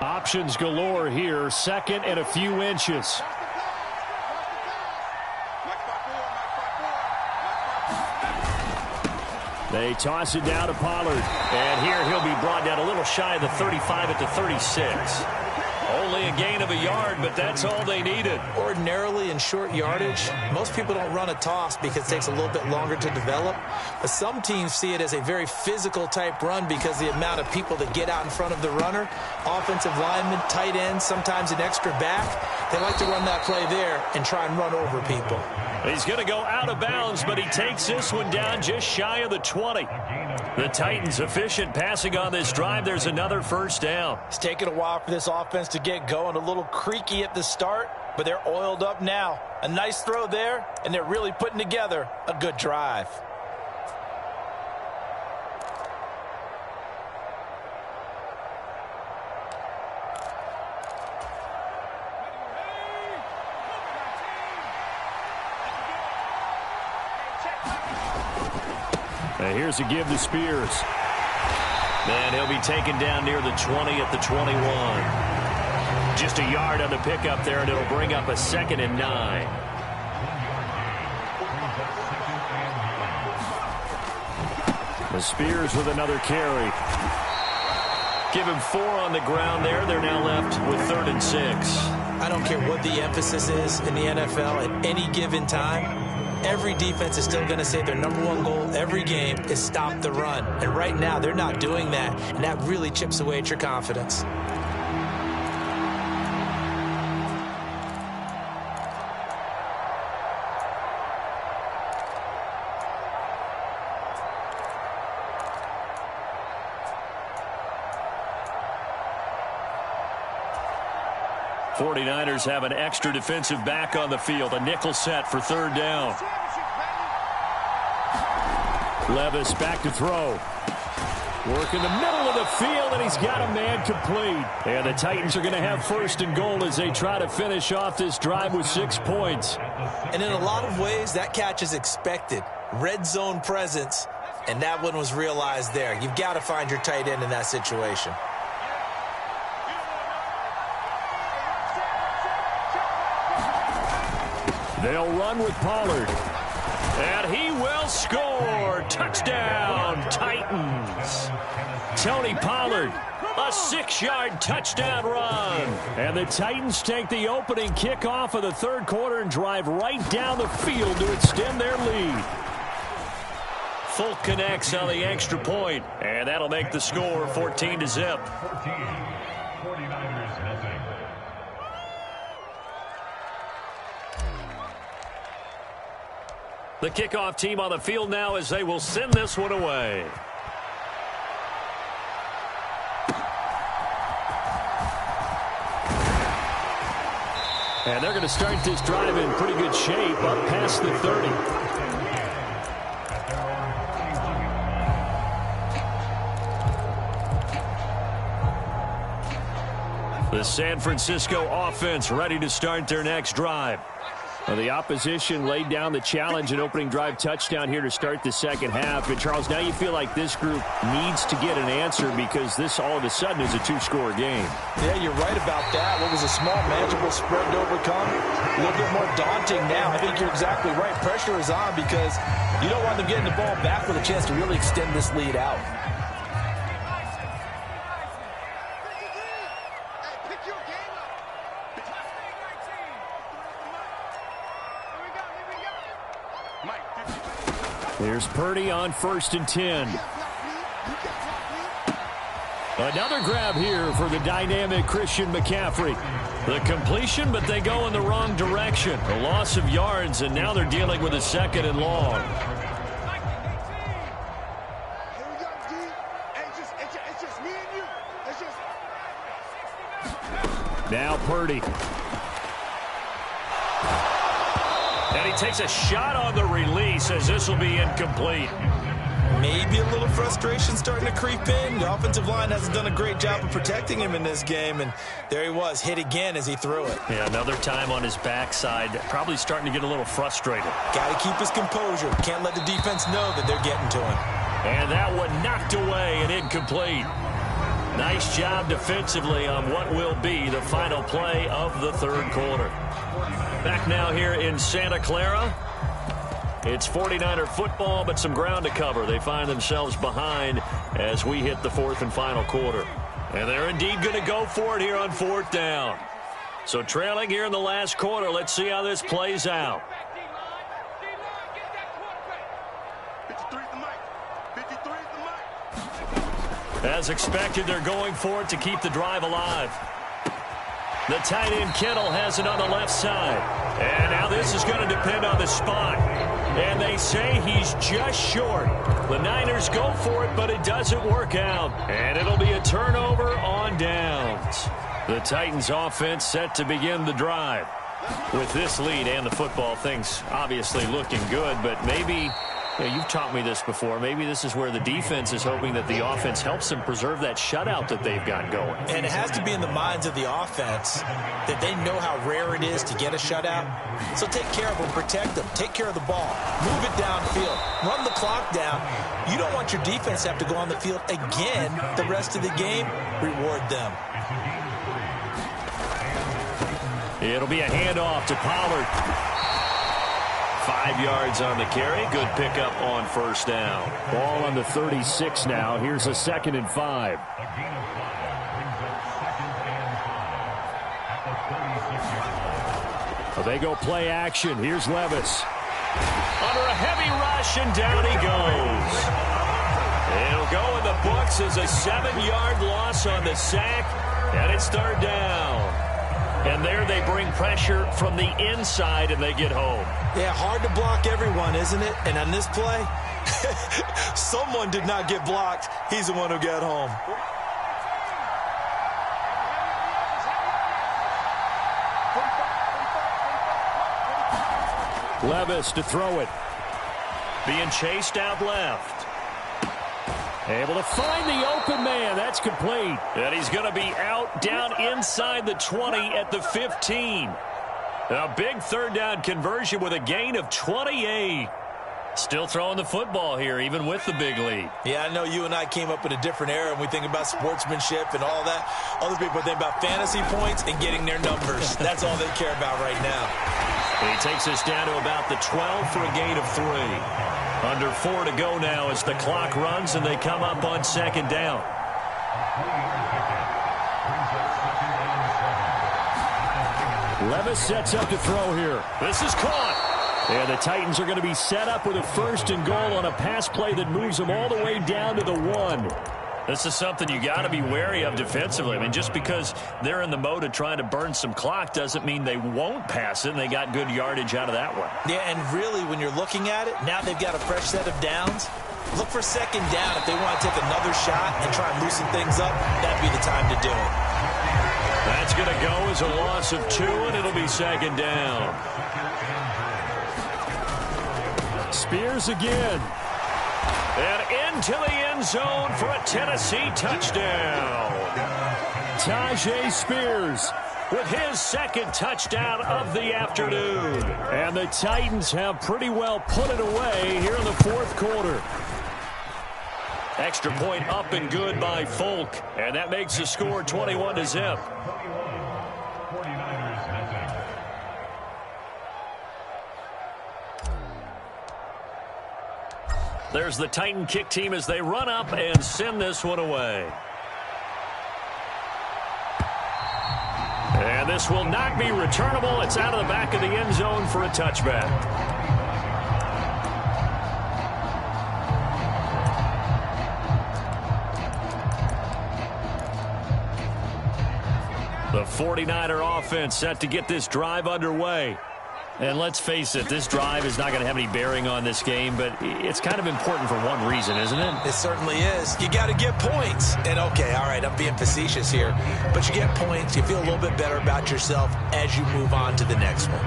Options galore here. Second and a few inches. They toss it down to Pollard. And here he'll be brought down a little shy of the 35 at the 36. Only a gain of a yard, but that's all they needed. Ordinarily in short yardage, most people don't run a toss because it takes a little bit longer to develop. But some teams see it as a very physical type run because the amount of people that get out in front of the runner, offensive linemen, tight ends, sometimes an extra back, they like to run that play there and try and run over people. He's going to go out of bounds, but he takes this one down just shy of the 20. The Titans efficient passing on this drive. There's another first down. It's taken a while for this offense to get going. A little creaky at the start, but they're oiled up now. A nice throw there, and they're really putting together a good drive. And here's a give to Spears. And he'll be taken down near the 20 at the 21. Just a yard on the pickup there, and it'll bring up a 2nd and 9. The Spears with another carry. Give him 4 on the ground there. They're now left with 3rd and 6. I don't care what the emphasis is in the NFL at any given time. Every defense is still going to say their #1 goal every game is stop the run. And right now, they're not doing that, and that really chips away at your confidence. '49ers have an extra defensive back on the field. A nickel set for 3rd down. Levis back to throw. Work in the middle of the field, and he's got a man complete. And the Titans are going to have 1st and goal as they try to finish off this drive with 6 points. And in a lot of ways, that catch is expected. Red zone presence, and that one was realized there. You've got to find your tight end in that situation. They'll run with Pollard. And he will score. Touchdown, Titans. Tony Pollard, a 6-yard touchdown run. And the Titans take the opening kickoff of the 3rd quarter and drive right down the field to extend their lead. Fulk connects on the extra point, and that'll make the score 14-0. 49ers nothing. The kickoff team on the field now as they will send this one away. And they're going to start this drive in pretty good shape up past the 30. The San Francisco offense ready to start their next drive. Well, the opposition laid down the challenge and opening drive touchdown here to start the second half. And, Charles, now you feel like this group needs to get an answer because this all of a sudden is a 2-score game. Yeah, you're right about that. What was a small, manageable spread to overcome, a little bit more daunting now. I think you're exactly right. Pressure is on because you don't want them getting the ball back with a chance to really extend this lead out. Here's Purdy on 1st and 10. Another grab here for the dynamic Christian McCaffrey. The completion, but they go in the wrong direction. A loss of yards, and now they're dealing with a 2nd and long. Now Purdy. And he takes a shot on the release as this will be incomplete. Maybe a little frustration starting to creep in. The offensive line hasn't done a great job of protecting him in this game, and there he was, hit again as he threw it. Yeah, another time on his backside, probably starting to get a little frustrated. Got to keep his composure. Can't let the defense know that they're getting to him. And that one knocked away and incomplete. Nice job defensively on what will be the final play of the third quarter. Back now here in Santa Clara. It's 49er football, but some ground to cover. They find themselves behind as we hit the fourth and final quarter. And they're indeed going to go for it here on fourth down. So trailing here in the last quarter, let's see how this plays out. As expected, they're going for it to keep the drive alive. The tight end Kittle has it on the left side. And now this is going to depend on the spot. And they say he's just short. The Niners go for it, but it doesn't work out. And it'll be a turnover on downs. The Titans offense set to begin the drive. With this lead and the football, things obviously looking good, but maybe... you've taught me this before. Maybe this is where the defense is hoping that the offense helps them preserve that shutout that they've got going. And it has to be in the minds of the offense that they know how rare it is to get a shutout. So take care of them, protect them, take care of the ball, move it downfield, run the clock down. You don't want your defense to have to go on the field again the rest of the game. Reward them. It'll be a handoff to Pollard. 5 yards on the carry. Good pickup on first down. Ball on the 36 now. Here's a 2nd and 5. Well, they go play action. Here's Levis. Under a heavy rush, and down he goes. It'll go in the books as a 7-yard loss on the sack, and it's third down. And there they bring pressure from the inside, and they get home. Yeah, hard to block everyone, isn't it? And on this play, someone did not get blocked. He's the one who got home. Levis to throw it. Being chased out left. Able to find the open man. That's complete. And he's going to be out down inside the 20 at the 15. A big third down conversion with a gain of 28. Still throwing the football here, even with the big lead. Yeah, I know you and I came up in a different era, and we think about sportsmanship and all that. Other people think about fantasy points and getting their numbers. That's all they care about right now. He takes us down to about the 12 for a gain of 3. Under 4 to go now as the clock runs, and they come up on 2nd down. Levis sets up to throw here. This is caught. And the Titans are going to be set up with a 1st and goal on a pass play that moves them all the way down to the 1. This is something you got to be wary of defensively. I mean, just because they're in the mode of trying to burn some clock doesn't mean they won't pass it, and they got good yardage out of that one. Yeah, and really, when you're looking at it, now they've got a fresh set of downs. Look for 2nd down. If they want to take another shot and try and loosen things up, that'd be the time to do it. That's going to go as a loss of 2, and it'll be 2nd down. Spears again. And into the end zone for a Tennessee touchdown. Tajay Spears with his 2nd touchdown of the afternoon. And the Titans have pretty well put it away here in the 4th quarter. Extra point up and good by Folk. And that makes the score 21-0. There's the Titan kick team as they run up and send this one away. And this will not be returnable. It's out of the back of the end zone for a touchback. The 49er offense set to get this drive underway. And let's face it, this drive is not going to have any bearing on this game, but it's kind of important for one reason, isn't it? It certainly is. You got to get points. And, okay, all right, I'm being facetious here. But you get points. You feel a little bit better about yourself as you move on to the next one.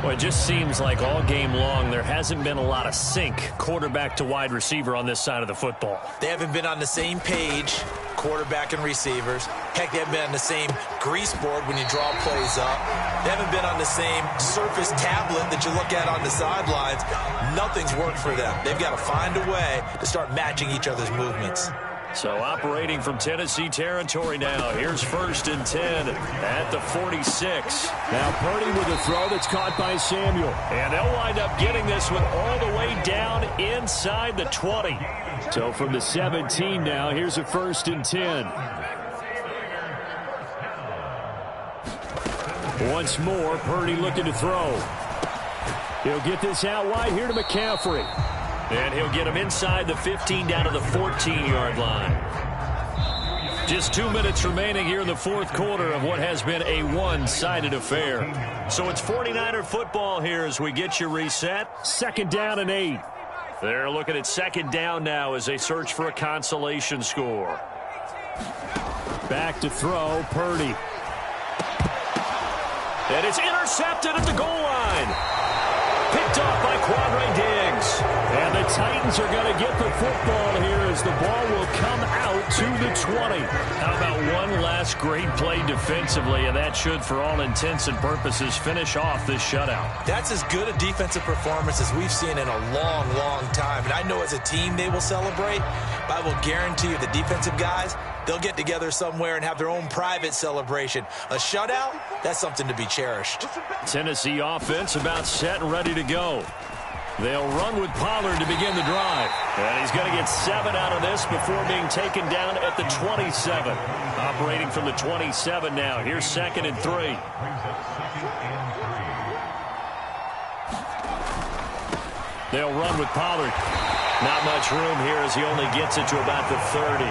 Well, it just seems like all game long there hasn't been a lot of sync quarterback to wide receiver on this side of the football. They haven't been on the same page, quarterback and receivers. Heck, they haven't been on the same grease board when you draw plays up. They haven't been on the same surface tablet that you look at on the sidelines. Nothing's worked for them. They've got to find a way to start matching each other's movements. So operating from Tennessee territory now. Here's 1st and 10 at the 46. Now Purdy with a throw that's caught by Samuel. And they'll wind up getting this one all the way down inside the 20. So from the 17 now, here's a 1st and 10. Once more, Purdy looking to throw. He'll get this out wide here to McCaffrey. And he'll get him inside the 15 down to the 14-yard line. Just 2 minutes remaining here in the fourth quarter of what has been a one-sided affair. So it's 49er football here as we get you reset. 2nd down and 8. They're looking at 2nd down now as they search for a consolation score. Back to throw, Purdy. And it's intercepted at the goal line. Picked off by Quadre Diggs. And the Titans are going to get the football here as the ball will come out to the 20. How about one last great play defensively, and that should, for all intents and purposes, finish off this shutout. That's as good a defensive performance as we've seen in a long, long time. And I know as a team they will celebrate, but I will guarantee you the defensive guys, they'll get together somewhere and have their own private celebration. A shutout, that's something to be cherished. Tennessee offense about set and ready to go. They'll run with Pollard to begin the drive. And he's going to get 7 out of this before being taken down at the 27. Operating from the 27 now. Here's 2nd and 3. They'll run with Pollard. Not much room here as he only gets it to about the 30.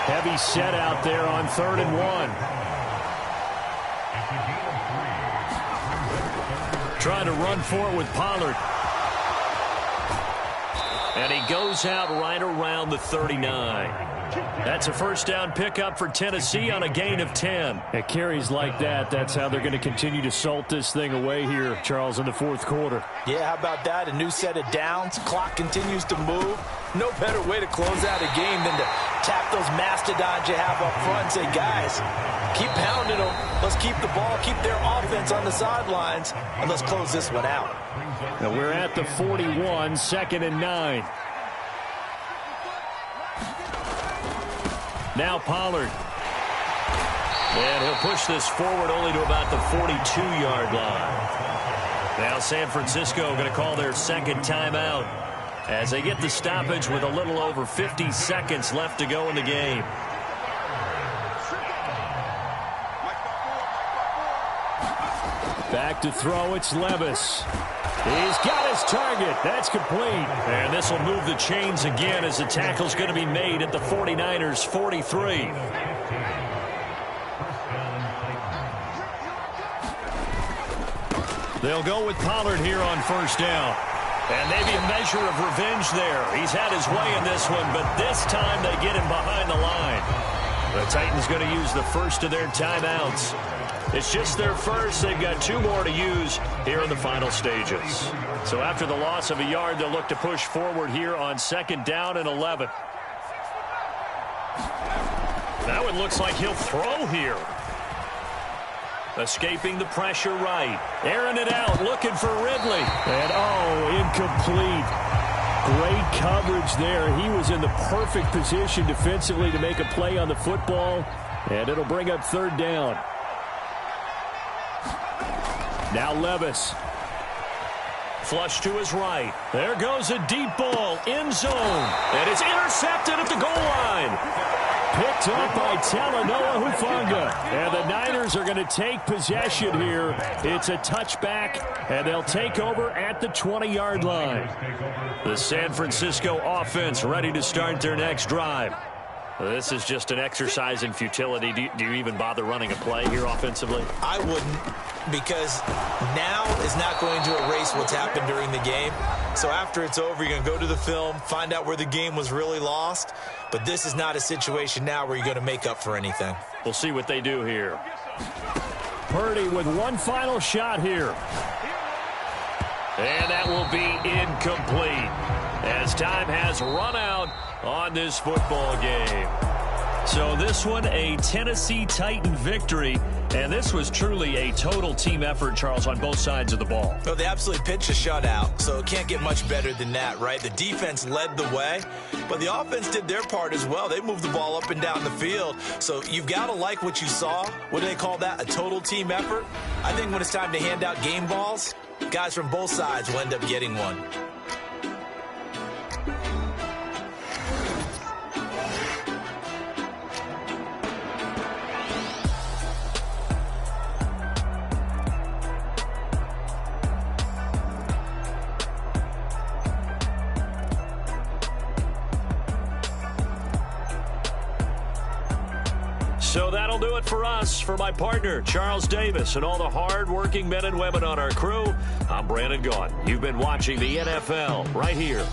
Heavy set out there on 3rd and 1. Trying to run for it with Pollard. And he goes out right around the 39. That's a 1st down pickup for Tennessee on a gain of 10. At carries like that, that's how they're going to continue to salt this thing away here, Charles, in the fourth quarter. Yeah, how about that? A new set of downs. Clock continues to move. No better way to close out a game than to tap those mastodons you have up front and say, guys, keep pounding them. Let's keep the ball, keep their offense on the sidelines, and let's close this one out. Now we're at the 41, 2nd and 9. Now Pollard. And he'll push this forward only to about the 42-yard line. Now San Francisco going to call their 2nd timeout as they get the stoppage with a little over 50 seconds left to go in the game. Back to throw, it's Levis. He's got his target. That's complete. And this will move the chains again as the tackle's going to be made at the 49ers' 43. They'll go with Pollard here on 1st down. And maybe a measure of revenge there. He's had his way in this one, but this time they get him behind the line. The Titans going to use the first of their timeouts. It's just their first. They've got 2 more to use here in the final stages. So after the loss of a yard, they'll look to push forward here on 2nd down and 11. Now it looks like he'll throw here. Escaping the pressure right. Airing it out, looking for Ridley. And, incomplete. Great coverage there. He was in the perfect position defensively to make a play on the football. And it'll bring up 3rd down. Now Levis. Flush to his right. There goes a deep ball. End zone. And it's intercepted at the goal line. Picked up by Talanoa Hufanga. And the Niners are going to take possession here. It's a touchback, and they'll take over at the 20-yard line. The San Francisco offense ready to start their next drive. This is just an exercise in futility. Do you even bother running a play here offensively? I wouldn't, because now is not going to erase what's happened during the game. So after it's over, you're going to go to the film, find out where the game was really lost. But this is not a situation now where you're going to make up for anything. We'll see what they do here. Purdy with one final shot here. And that will be incomplete as time has run out on this football game. So this one, a Tennessee Titan victory. And this was truly a total team effort, Charles, on both sides of the ball. Well, they absolutely pitched a shutout, so it can't get much better than that, right? The defense led the way, but the offense did their part as well. They moved the ball up and down the field. So you've got to like what you saw. What do they call that? A total team effort? I think when it's time to hand out game balls, guys from both sides will end up getting one. So that'll do it for us. For my partner, Charles Davis, and all the hard-working men and women on our crew, I'm Brandon Gaudin. You've been watching the NFL right here